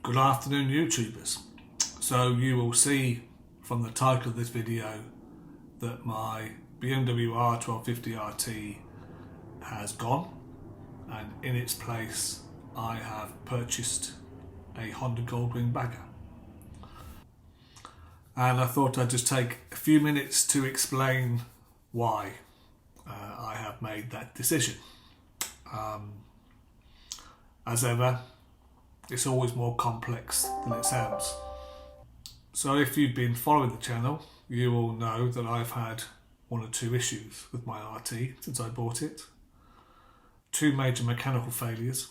Good afternoon, YouTubers. So you will see from the title of this video that my BMW R1250 RT has gone, and in its place I have purchased a Honda Goldwing bagger. And I thought I'd just take a few minutes to explain why I have made that decision. As ever, it's always more complex than it sounds. So if you've been following the channel, you will know that I've had one or two issues with my RT since I bought it. Two major mechanical failures.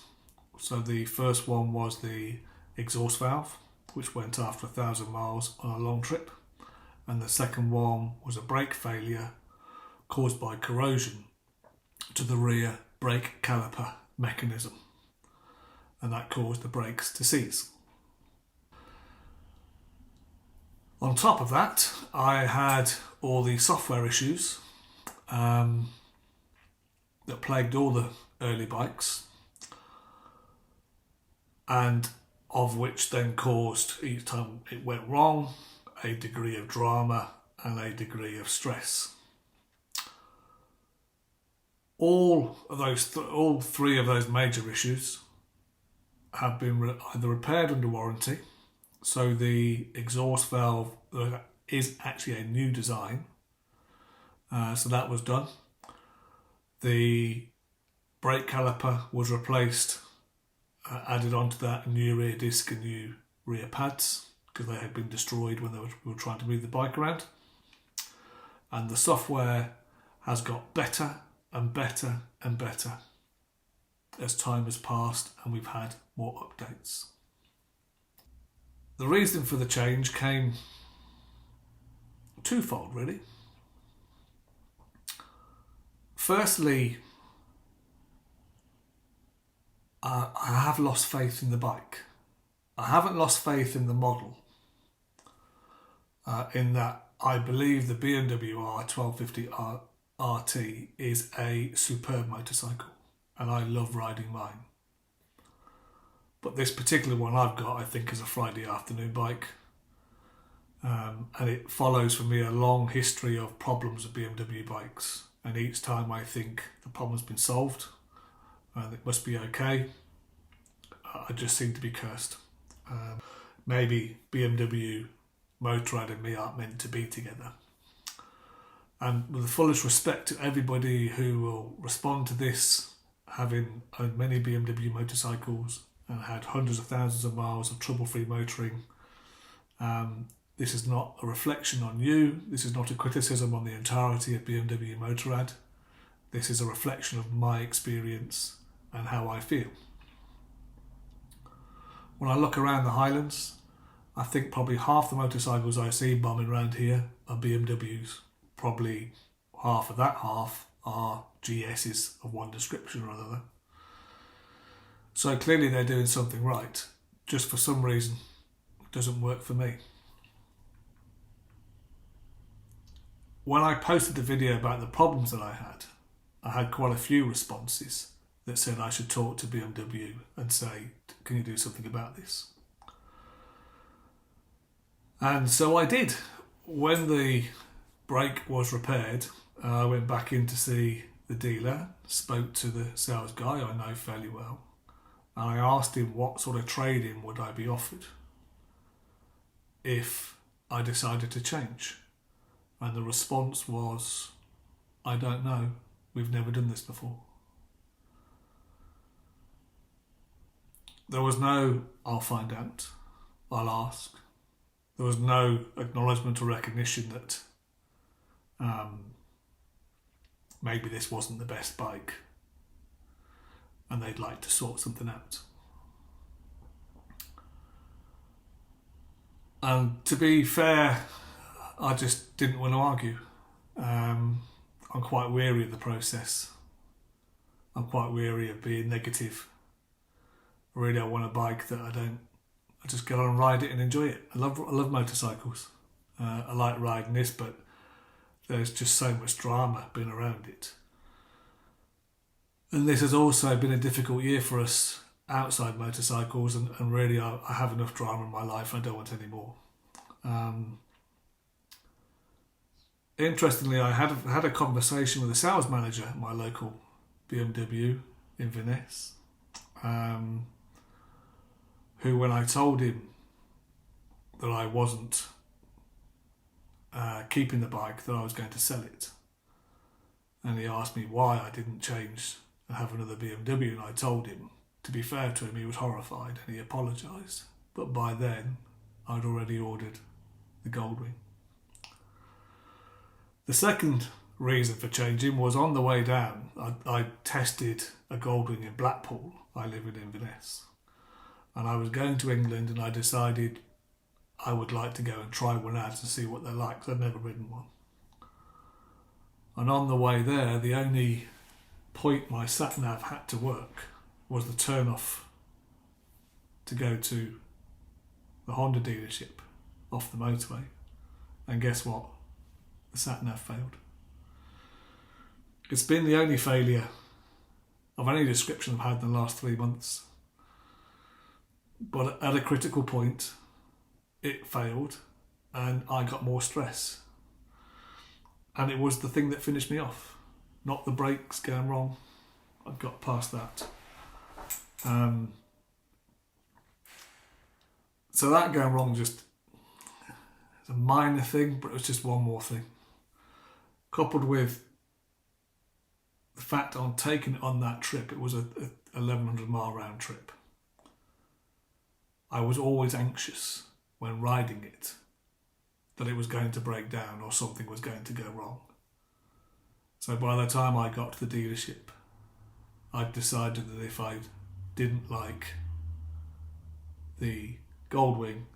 So the first one was the exhaust valve, which went after 1,000 miles on a long trip. And the second one was a brake failure caused by corrosion to the rear brake caliper mechanism. And that caused the brakes to seize. On top of that, I had all the software issues that plagued all the early bikes, and of which then caused, each time it went wrong, a degree of drama and a degree of stress. All three of those major issues have been either repaired under warranty. So the exhaust valve is actually a new design, so that was done. The brake caliper was replaced, added onto that a new rear disc and new rear pads because they had been destroyed when we were trying to move the bike around. And the software has got better and better and better as time has passed and we've had more updates. The reason for the change came twofold, really. Firstly, I have lost faith in the bike. I haven't lost faith in the model, in that I believe the BMW R1250 RT is a superb motorcycle and I love riding mine. But this particular one I've got, I think, is a Friday afternoon bike. And it follows for me a long history of problems with BMW bikes. And each time I think the problem's been solved and it must be okay, I just seem to be cursed. Maybe BMW Motorrad and me aren't meant to be together. And with the fullest respect to everybody who will respond to this, having owned many BMW motorcycles and had hundreds of thousands of miles of trouble-free motoring, this is not a reflection on you. This is not a criticism on the entirety of BMW Motorrad. This is a reflection of my experience and how I feel. When I look around the Highlands, I think probably half the motorcycles I see bombing around here are BMWs. Probably half of that half are GSs of one description or another. So clearly they're doing something right. Just for some reason, it doesn't work for me. When I posted the video about the problems that I had quite a few responses that said I should talk to BMW and say, can you do something about this? And so I did. When the brake was repaired, I went back in to see the dealer, spoke to the sales guy I know fairly well, and I asked him what sort of trade-in would I be offered if I decided to change. And the response was, I don't know, we've never done this before. There was no, I'll find out, I'll ask. There was no acknowledgement or recognition that maybe this wasn't the best bike and they'd like to sort something out. And to be fair, I just didn't want to argue. I'm quite weary of the process. I'm quite weary of being negative. I really don't want a bike that I just get on and ride it and enjoy it. I love motorcycles. I like riding this, but there's just so much drama being around it. And this has also been a difficult year for us outside motorcycles, and really I have enough drama in my life. I don't want any more. Interestingly, I had a conversation with a sales manager at my local BMW in Venice, who, when I told him that I wasn't keeping the bike, that I was going to sell it, and he asked me why I didn't change and have another BMW, and I told him, to be fair to him, he was horrified and he apologised, but by then I'd already ordered the Goldwing. The second reason for changing was, on the way down, I tested a Goldwing in Blackpool. I live in Inverness, and I was going to England, and I decided I would like to go and try one out and see what they're like, because I'd never ridden one. And on the way there, the only point my sat-nav had to work was the turn-off to go to the Honda dealership off the motorway. And guess what? The sat-nav failed. It's been the only failure of any description I've had in the last 3 months. But at a critical point, it failed and I got more stress. And it was the thing that finished me off, not the brakes going wrong. I've got past that. So that going wrong just is a minor thing, but it was just one more thing. Coupled with the fact on taking it on that trip, it was a 1100 mile round trip. I was always anxious when riding it that it was going to break down or something was going to go wrong. So by the time I got to the dealership, I'd decided that if I didn't like the Goldwing,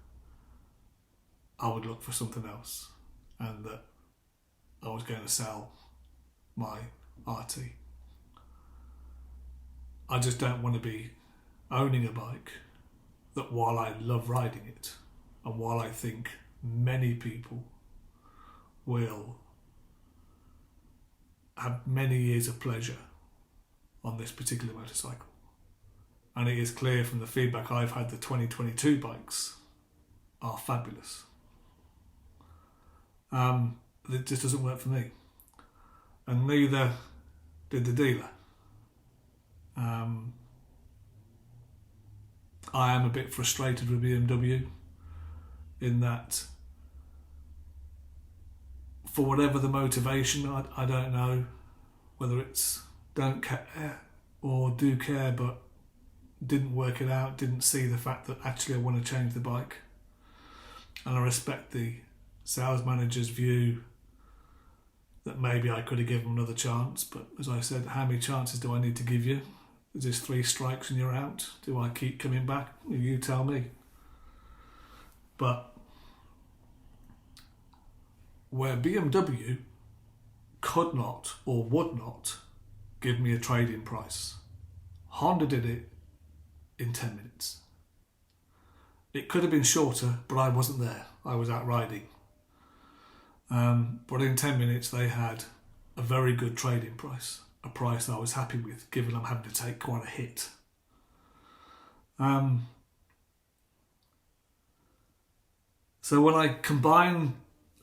I would look for something else, and that I was going to sell my RT. I just don't want to be owning a bike that, while I love riding it, and while I think many people will have many years of pleasure on this particular motorcycle, and it is clear from the feedback I've had, the 2022 bikes are fabulous. It just doesn't work for me, and neither did the dealer. I am a bit frustrated with BMW in that, for whatever the motivation, I don't know whether it's don't care or do care, but didn't work it out, didn't see the fact that actually I want to change the bike. And I respect the sales manager's view that maybe I could have given him another chance, but as I said, how many chances do I need to give you? Is this 3 strikes and you're out? Do I keep coming back? You tell me. But where BMW could not or would not give me a trade-in price, Honda did it in 10 minutes. It could have been shorter, but I wasn't there. I was out riding. But in 10 minutes they had a very good trade-in price, a price I was happy with, given I'm having to take quite a hit. So when I combine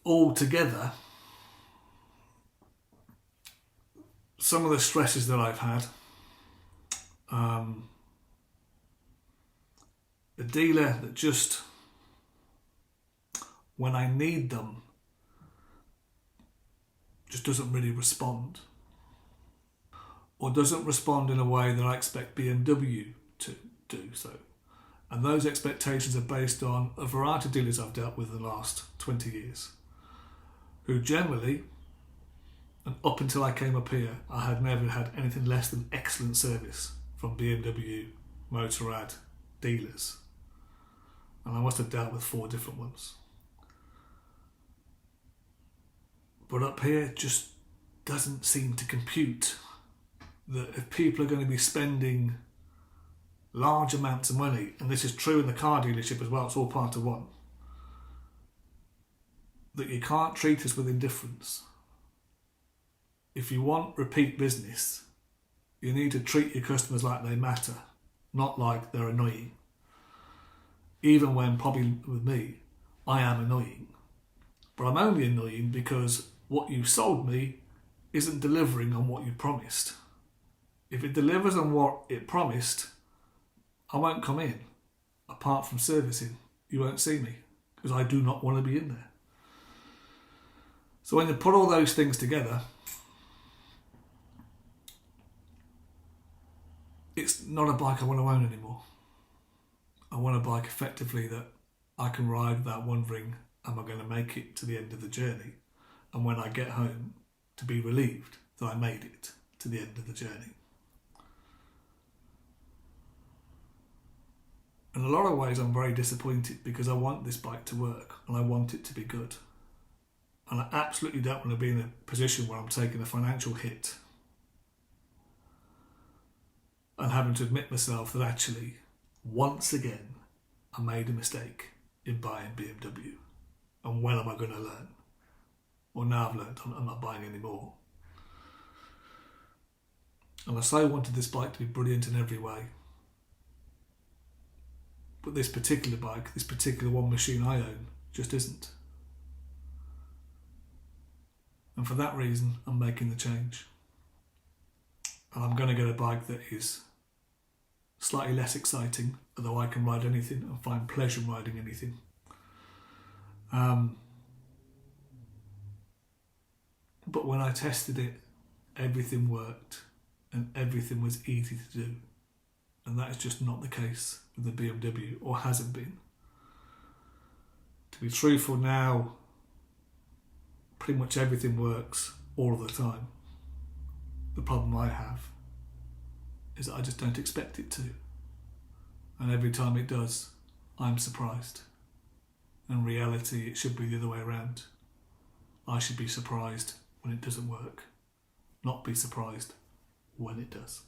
all together some of the stresses that I've had, a dealer that just, when I need them, just doesn't really respond, or doesn't respond in a way that I expect BMW to do so. And those expectations are based on a variety of dealers I've dealt with in the last 20 years, who generally, and up until I came up here, I had never had anything less than excellent service from BMW Motorrad dealers. And I must have dealt with 4 different ones. But up here, it just doesn't seem to compute that if people are going to be spending large amounts of money, and this is true in the car dealership as well, it's all part of one, that you can't treat us with indifference. If you want repeat business, you need to treat your customers like they matter, not like they're annoying. Even when probably with me, I am annoying. But I'm only annoying because what you sold me isn't delivering on what you promised. If it delivers on what it promised, I won't come in. Apart from servicing, you won't see me because I do not want to be in there. So when you put all those things together, it's not a bike I want to own anymore. I want a bike effectively that I can ride without wondering, am I going to make it to the end of the journey? And when I get home, to be relieved that I made it to the end of the journey. In a lot of ways, I'm very disappointed because I want this bike to work and I want it to be good. And I absolutely don't want to be in a position where I'm taking a financial hit and having to admit myself that actually, once again, I made a mistake in buying BMW. And when am I going to learn? Well, now I've learned I'm not buying any more. And I so wanted this bike to be brilliant in every way. But this particular bike, this particular one machine I own, just isn't. And for that reason, I'm making the change. And I'm going to get a bike that is slightly less exciting, although I can ride anything and find pleasure in riding anything. But when I tested it, everything worked and everything was easy to do. And that is just not the case with the BMW, or hasn't been. To be truthful now, pretty much everything works all of the time. The problem I have is that I just don't expect it to. And every time it does, I'm surprised. In reality, it should be the other way around. I should be surprised when it doesn't work, not be surprised when it does.